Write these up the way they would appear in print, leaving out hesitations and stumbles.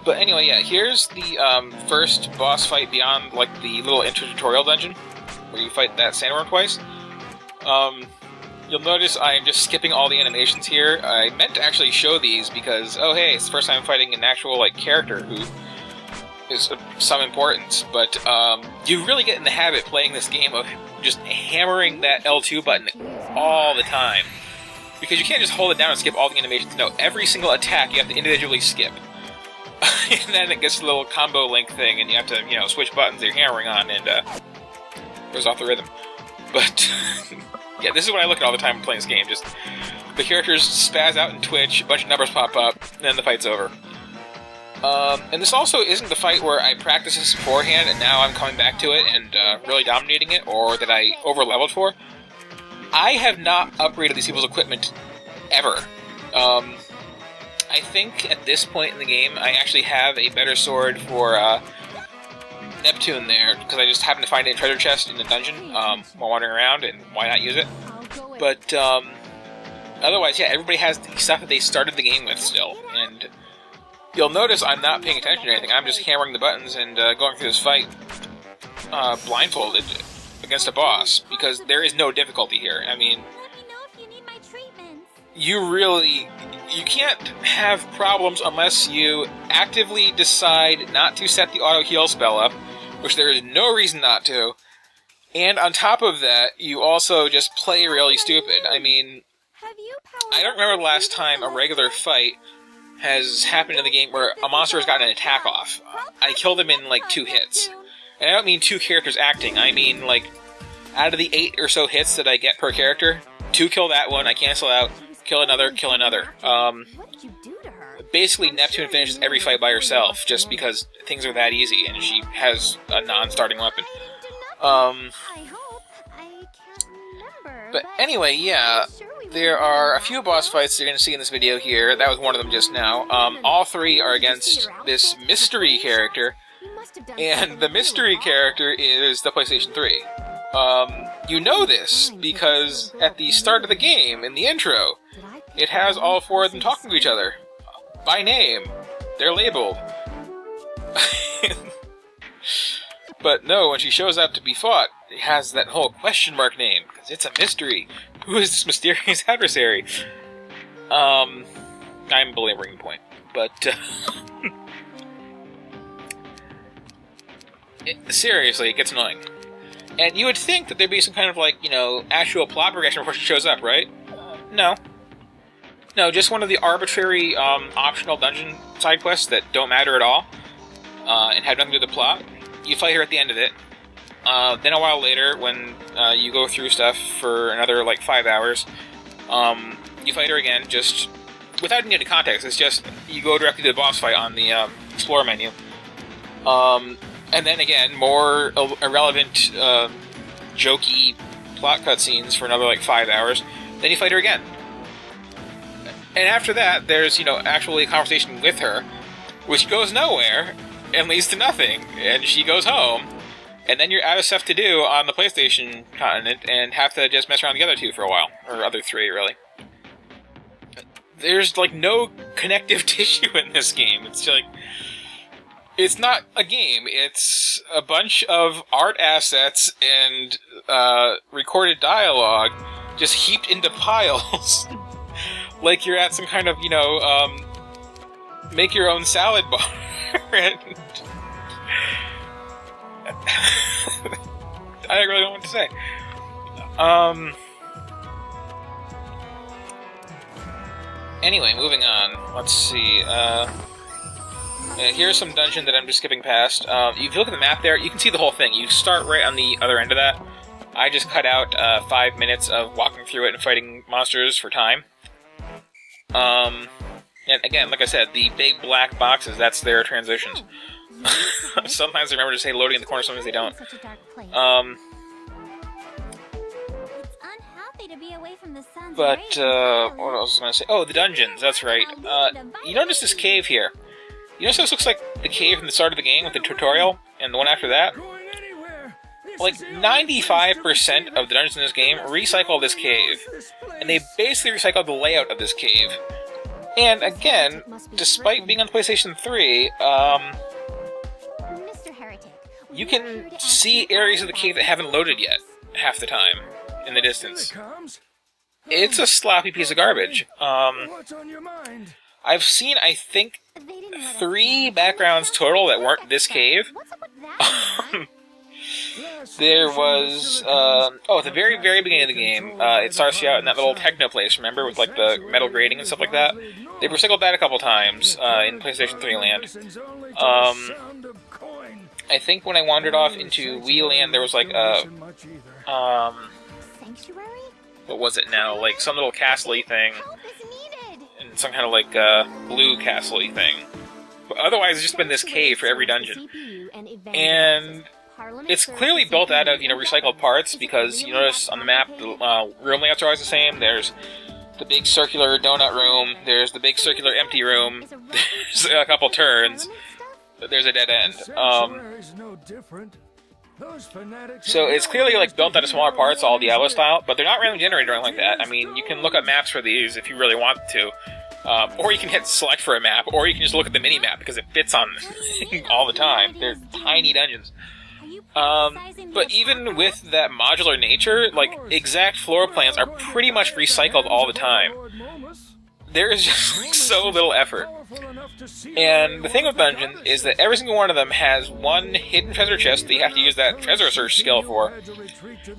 But anyway, yeah, here's the first boss fight beyond, like, the little intro-tutorial dungeon, where you fight that sandworm twice. You'll notice I'm just skipping all the animations here. I meant to actually show these because, oh hey, it's the first time I'm fighting an actual, like, character who is of some importance, but you really get in the habit playing this game of just hammering that L2 button all the time. Because you can't just hold it down and skip all the animations. No, every single attack you have to individually skip. And then it gets a little combo link thing, and you have to, you know, switch buttons that you're hammering on, and goes off the rhythm. But yeah, this is what I look at all the time when playing this game. Just the characters spaz out and twitch, a bunch of numbers pop up, and then the fight's over. And this also isn't the fight where I practiced this beforehand, and now I'm coming back to it and really dominating it, or that I over-leveled for. I have not upgraded these people's equipment ever. I think at this point in the game, I actually have a better sword for Neptune there, because I just happened to find a treasure chest in the dungeon while wandering around, and why not use it? But otherwise, yeah, everybody has the stuff that they started the game with still, and you'll notice I'm not paying attention to anything. I'm just hammering the buttons and going through this fight blindfolded against a boss, because there is no difficulty here. I mean, you can't have problems unless you actively decide not to set the auto-heal spell up, which there is no reason not to, and on top of that, you also just play really stupid. I mean, I don't remember the last time a regular fight has happened in the game where a monster has gotten an attack off. I killed him in, like, 2 hits. And I don't mean 2 characters acting, I mean, like, out of the 8 or so hits that I get per character, 2 kill that one, I cancel out, kill another, kill another. Basically, Neptune finishes every fight by herself, just because things are that easy, and she has a non-starting weapon. But anyway, yeah, there are a few boss fights you're going to see in this video here. That was one of them just now. All 3 are against this mystery character, and the mystery character is the PlayStation 3. You know this, because at the start of the game, in the intro, it has all 4 of them talking to each other. By name. They're labeled. But no, when she shows up to be fought, it has that whole question mark name, because it's a mystery. Who is this mysterious adversary? I'm belaboring the point, but seriously, it gets annoying. And you would think that there'd be some kind of, like, you know, actual plot progression before she shows up, right? No. No, just one of the arbitrary, optional dungeon side quests that don't matter at all, and have nothing to do with the plot. You fight her at the end of it. Then a while later, when you go through stuff for another, like, 5 hours, you fight her again, just without any context. It's just, you go directly to the boss fight on the Explore menu. And then again, more irrelevant, jokey plot cutscenes for another, like, 5 hours. Then you fight her again. And after that, there's, you know, actually a conversation with her, which goes nowhere, and leads to nothing. And she goes home, and then you're out of stuff to do on the PlayStation continent, and have to just mess around the other 2 for a while. Or other 3, really. There's, like, no connective tissue in this game. It's like, it's not a game, it's a bunch of art assets and recorded dialogue just heaped into piles. Like you're at some kind of, you know, make your own salad bar. And I really don't know what to say. Anyway, moving on. Let's see. Here's some dungeon that I'm just skipping past. If you look at the map there, you can see the whole thing. You start right on the other end of that. I just cut out 5 minutes of walking through it and fighting monsters for time. And again, like I said, the big black boxes, that's their transitions. Sometimes they remember to say loading in the corner, sometimes they don't. But, what else was I going to say? Oh, the dungeons, that's right. You notice this cave here. You notice this looks like the cave from the start of the game with the tutorial, and the one after that? Like, 95% of the dungeons in this game recycle this cave. And they basically recycled the layout of this cave. And again, despite being on PlayStation 3, you can see areas of the cave that haven't loaded yet, half the time, in the distance. It's a sloppy piece of garbage. I've seen, I think, 3 backgrounds total that weren't this cave. There was, at the very, very beginning of the game, it starts you out in that little techno place, remember, with like the metal grating and stuff like that? They've recycled that a couple times, in PlayStation 3 land. I think when I wandered off into Wii land, there was like a, what was it now? Like some little castle-y thing, and some kind of like, blue castle-y thing. But otherwise, it's just been this cave for every dungeon. And it's clearly built out of, recycled parts, because you notice on the map, the room layouts are always the same. There's the big circular donut room, there's the big circular empty room, there's a couple turns, but there's a dead end. So it's clearly like built out of smaller parts, all Diablo style, but they're not randomly generated or anything like that. I mean, you can look up maps for these if you really want to. Or you can hit select for a map, or you can just look at the mini-map, because it fits on all the time. They're tiny dungeons. But even with that modular nature, like, exact floor plans are pretty much recycled all the time. There is just like, so little effort. And the thing with dungeons is that every single one of them has one hidden treasure chest that you have to use that treasure search skill for,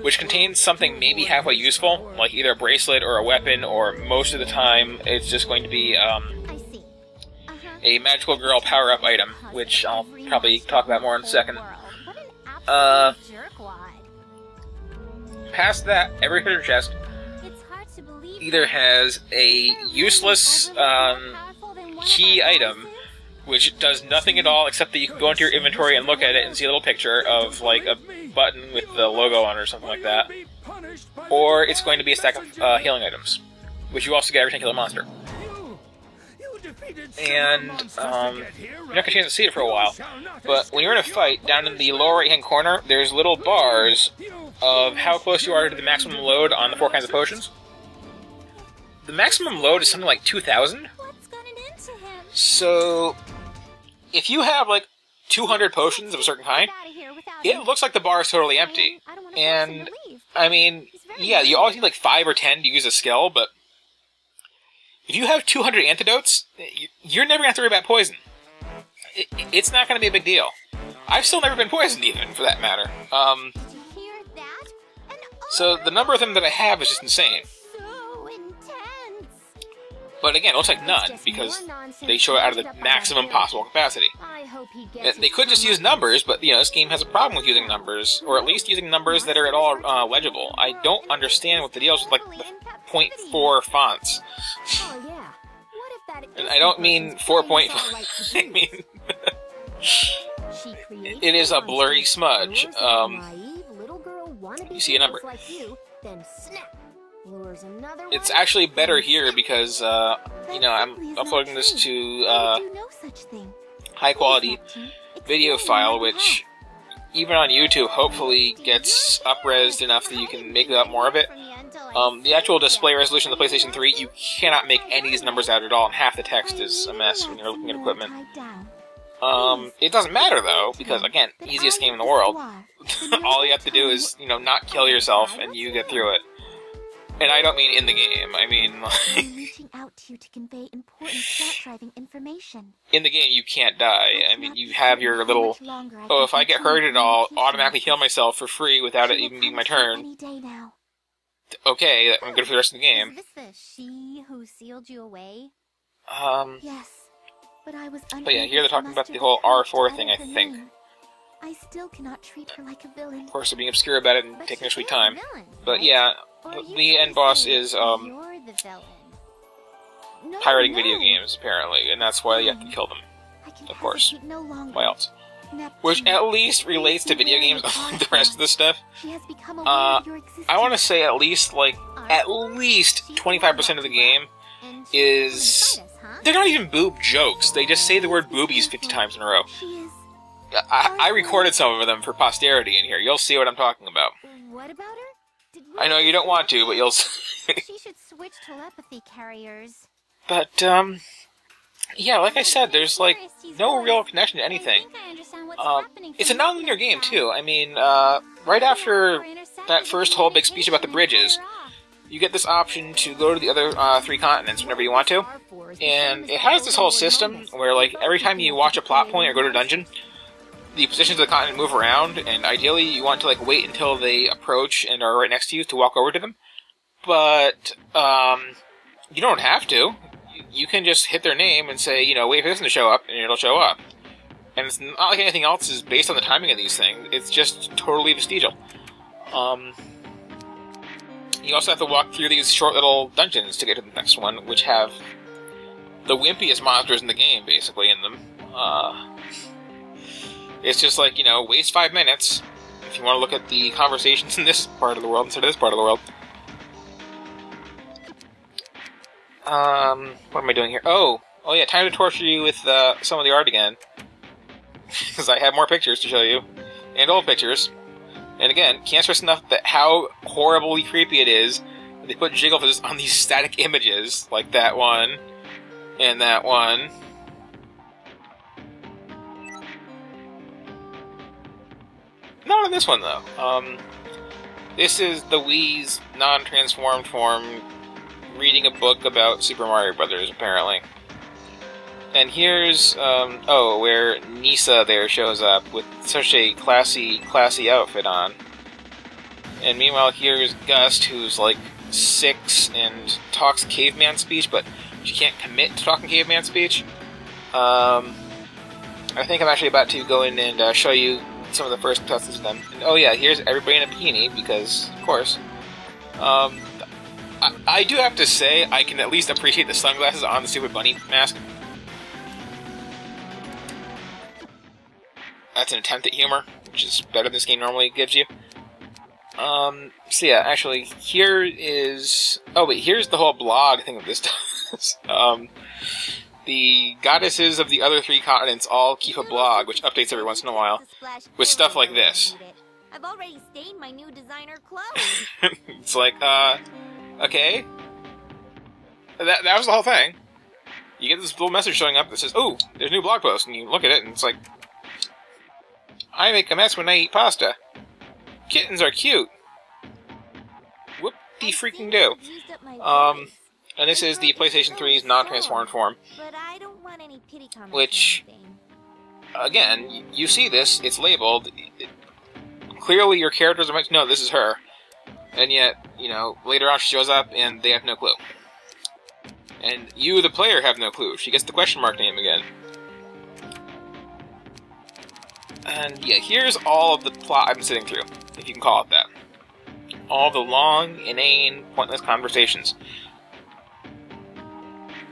which contains something maybe halfway useful, like either a bracelet or a weapon, or most of the time it's just going to be a magical girl power-up item, which I'll probably talk about more in a second. Past that, every treasure chest either has a useless key item, which does nothing at all except that you can go into your inventory and look at it and see a little picture of like a button with the logo on it or something like that, or it's going to be a stack of healing items, which you also get every time you kill a monster. And you're not going to get a chance to see it for a while, but when you're in a fight, down in the lower right hand corner, there's little bars of how close you are to the maximum load on the 4 kinds of potions. The maximum load is something like 2,000. So, if you have like 200 potions of a certain kind, it looks like the bar is totally empty. And, I mean, yeah, you always need like 5 or 10 to use a skill, but if you have 200 antidotes, you're never going to have to worry about poison. It's not going to be a big deal. I've still never been poisoned even, for that matter. So the number of them that I have is just insane. But again, it looks like none, because they show it out of the maximum possible capacity. They could just use numbers, but, this game has a problem with using numbers, or at least using numbers that are at all legible. I don't understand what the deal is with, like, the 0.4 fonts. And I don't mean 4.5, I mean... it is a blurry smudge. You see a number. It's actually better here because, I'm uploading this to high quality video file, which even on YouTube hopefully gets up-resed enough that you can make out more of it. The actual display resolution of the PlayStation 3, you cannot make any of these numbers out at all, and half the text is a mess when you're looking at equipment. It doesn't matter though, because again, easiest game in the world. All you have to do is, not kill yourself and you get through it. And I don't mean in the game, I mean, like... in the game, you can't die. I mean, you have your little, oh, if I get hurt at all, automatically heal myself for free without it even being my turn. Okay, I'm good for the rest of the game. Is this the she who sealed you away? Yes. But yeah, here they're talking about the whole R4 thing, I think. I still cannot treat her like a villain. Of course, they're being obscure about it and taking their sweet time. But yeah, the end boss is, pirating video games, apparently, and that's why you have to kill them. Of course. Why else? Which at least relates to video games, unlike the rest of this stuff. I want to say at least 25% of the game is... They're not even boob jokes, they just say the word boobies 50 times in a row. I recorded some of them for posterity in here, you'll see what I'm talking about. What about her? I know you don't want to, but you'll see. She should switch telepathy carriers. But, yeah, like I said, there's, like, no real connection to anything. It's a non-linear game, too. I mean, right after that first whole big speech about the bridges, you get this option to go to the other 3 continents whenever you want to. And it has this whole system where, like, every time you watch a plot point or go to a dungeon, the positions of the continent move around, and ideally you want to, like, wait until they approach and are right next to you to walk over to them. But, you don't have to. You can just hit their name and say, you know, wait for this one to show up, and it'll show up. And it's not like anything else is based on the timing of these things. It's just totally vestigial. You also have to walk through these short little dungeons to get to the next one, which have the wimpiest monsters in the game, basically, in them. It's just like, you know, waste 5 minutes if you want to look at the conversations in this part of the world instead of this part of the world. What am I doing here? Oh yeah, time to torture you with some of the art again. Because I have more pictures to show you. And old pictures. And again, can't stress enough that how horribly creepy it is that they put jigglefish on these static images, like that one, and that one. Not on this one, though. This is the Wii's non-transformed form reading a book about Super Mario Brothers, apparently. And here's, where Nisa there shows up with such a classy outfit on. And meanwhile, here's Gust, who's like 6 and talks caveman speech, but she can't commit to talking caveman speech. I think I'm actually about to go in and show you some of the first cutscenes of them. And, oh yeah, here's everybody in a bikini, because, of course. I do have to say, I can at least appreciate the sunglasses on the stupid bunny mask. That's an attempt at humor, which is better than this game normally gives you. So yeah, actually, here is... Oh wait, here's the whole blog thing of this does. The goddesses of the other 3 continents all keep a blog, which updates every once in a while, with stuff like this. I've already stained my new designer clothes. It's like, okay. That was the whole thing. You get this little message showing up that says, "Oh, there's a new blog post," and you look at it, and it's like, I make a mess when I eat pasta. Kittens are cute. Whoop-de-freaking-do. And this is the PlayStation 3's non-transformed form. Which, again, you see this, it's labeled. Clearly your characters are meant to know this is her. And yet, you know, later on she shows up and they have no clue. And you, the player, have no clue. She gets the question mark name again. And yeah, here's all of the plot I've been sitting through, if you can call it that. All the long, inane, pointless conversations.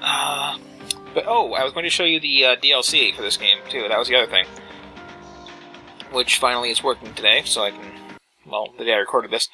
But oh, I was going to show you the DLC for this game, too. That was the other thing. Which finally is working today, so I can... Well, the day I recorded this.